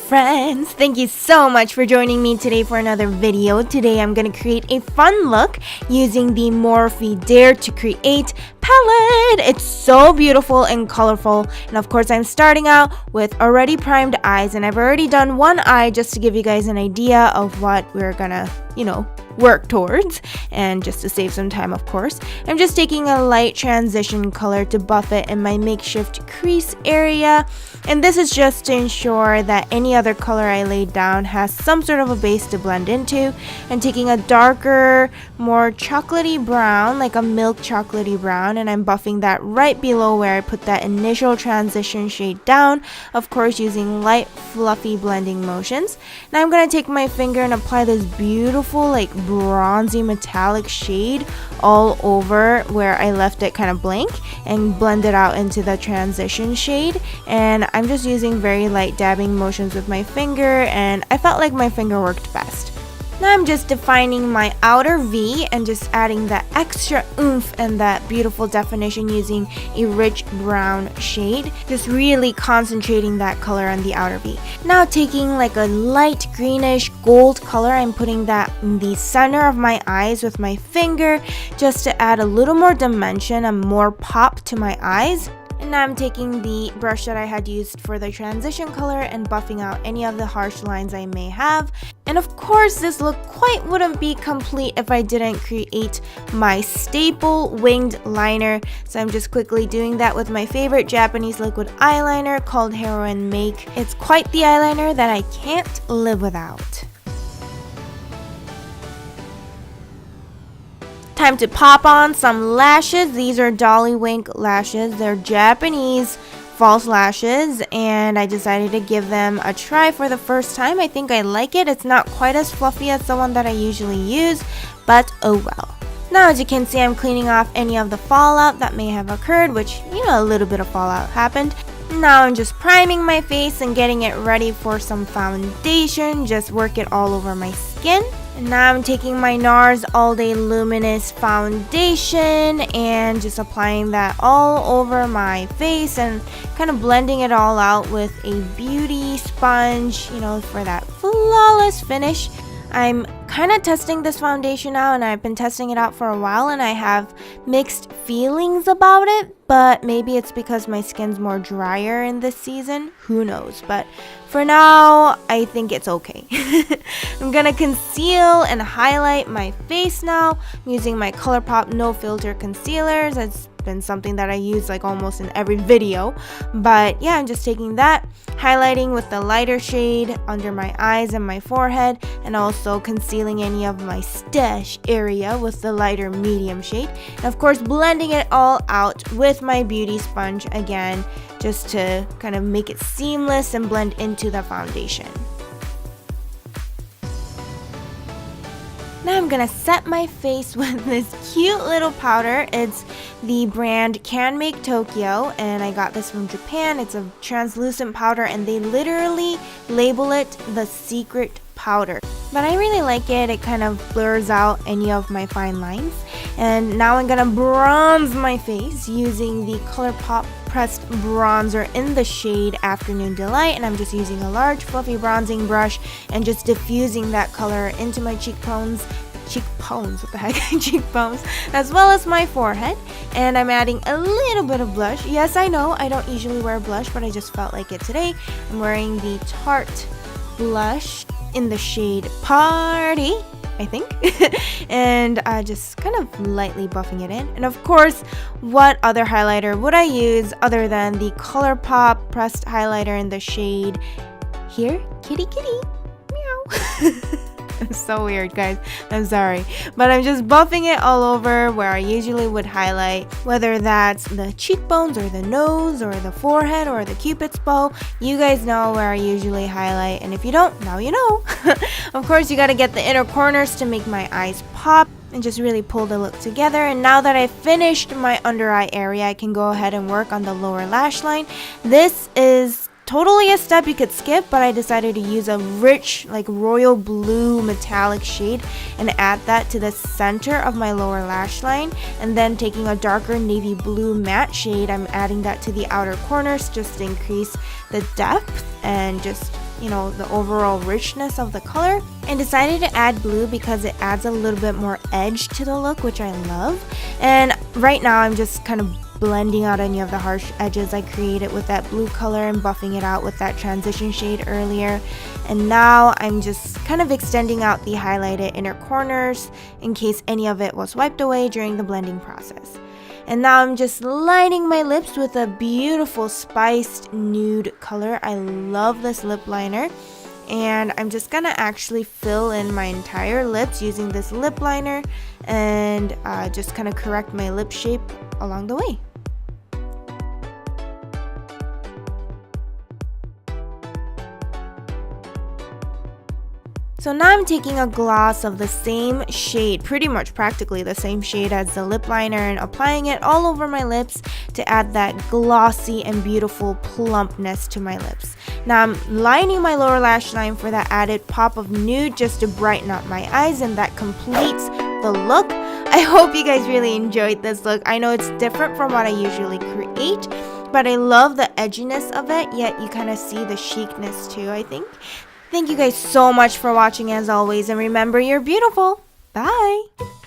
friends, thank you so much for joining me today for another video. Today I'm going to create a fun look using the Morphe Dare to Create palette. It's so beautiful and colorful, and of course I'm starting out with already primed eyes, and I've already done one eye just to give you guys an idea of what we're gonna, work towards, and just to save some time, of course. I'm just taking a light transition color to buff it in my makeshift crease area, and this is just to ensure that any other color I laid down has some sort of a base to blend into. I'm taking a darker, more chocolatey brown, like a milk chocolatey brown, and I'm buffing that right below where I put that initial transition shade down, of course using light fluffy blending motions. Now I'm going to take my finger and apply this beautiful like bronzy metallic shade all over where I left it kind of blank, and blend it out into the transition shade. And I'm just using very light dabbing motions with my finger, and I felt like my finger worked best. Now I'm just defining my outer V and just adding that extra oomph and that beautiful definition using a rich brown shade. Just really concentrating that color on the outer V. Now taking like a light greenish gold color, I'm putting that in the center of my eyes with my finger just to add a little more dimension and more pop to my eyes. And now I'm taking the brush that I had used for the transition color and buffing out any of the harsh lines I may have. And of course, this look quite wouldn't be complete if I didn't create my staple winged liner. So I'm just quickly doing that with my favorite Japanese liquid eyeliner called Heroine Make. It's quite the eyeliner that I can't live without. Time to pop on some lashes. These are Dolly Wink lashes. They're Japanese false lashes, and I decided to give them a try for the first time. I think I like it. It's not quite as fluffy as the one that I usually use, but oh well. Now as you can see, I'm cleaning off any of the fallout that may have occurred, which, a little bit of fallout happened. Now I'm just priming my face and getting it ready for some foundation. Just work it all over my skin. And now I'm taking my NARS All Day Luminous Foundation and just applying that all over my face and kind of blending it all out with a beauty sponge, for that flawless finish. I'm kind of testing this foundation out, and I've been testing it out for a while, and I have mixed feelings about it, but maybe it's because my skin's more drier in this season. Who knows? But for now, I think it's okay. I'm gonna conceal and highlight my face now. I'm using my ColourPop No Filter Concealers. It's been something that I use like almost in every video, but yeah, I'm just taking that, highlighting with the lighter shade under my eyes and my forehead, and also concealing any of my stash area with the lighter medium shade, and of course blending it all out with my beauty sponge again, just to kind of make it seamless and blend into the foundation. Now I'm gonna set my face with this cute little powder. It's the brand Can Make Tokyo, and I got this from Japan. It's a translucent powder, and they literally label it the secret powder. But I really like it. It kind of blurs out any of my fine lines. And now I'm gonna bronze my face using the ColourPop pressed bronzer in the shade Afternoon Delight, and I'm just using a large fluffy bronzing brush and just diffusing that color into my cheekbones, what the heck, cheekbones, as well as my forehead. And I'm adding a little bit of blush. Yes, I know I don't usually wear blush, but I just felt like it today. I'm wearing the Tarte blush in the shade Party, I think. And just kind of lightly buffing it in. And of course, what other highlighter would I use other than the ColourPop pressed highlighter in the shade here, Kitty Kitty, meow. I'm so weird, guys, I'm sorry, but I'm just buffing it all over where I usually would highlight, whether that's the cheekbones or the nose or the forehead or the cupid's bow. You guys know where I usually highlight, and if you don't, now you know. Of course, you got to get the inner corners to make my eyes pop and just really pull the look together. And now that I've finished my under eye area, I can go ahead and work on the lower lash line. This is totally a step you could skip, but I decided to use a rich like royal blue metallic shade and add that to the center of my lower lash line, and then taking a darker navy blue matte shade, I'm adding that to the outer corners just to increase the depth and just you know, the overall richness of the color. And decided to add blue because it adds a little bit more edge to the look, which I love. And right now I'm just kind of blending out any of the harsh edges I created with that blue color and buffing it out with that transition shade earlier. And now I'm just kind of extending out the highlighted inner corners in case any of it was wiped away during the blending process. And now I'm just lining my lips with a beautiful spiced nude color. I love this lip liner. And I'm just gonna actually fill in my entire lips using this lip liner and just kind of correct my lip shape along the way. So now I'm taking a gloss of the same shade, pretty much practically the same shade as the lip liner, and applying it all over my lips to add that glossy and beautiful plumpness to my lips. Now I'm lining my lower lash line for that added pop of nude just to brighten up my eyes, and that completes the look. I hope you guys really enjoyed this look. I know it's different from what I usually create, but I love the edginess of it, yet you kind of see the chicness too, I think. Thank you guys so much for watching as always, and remember, you're beautiful. Bye!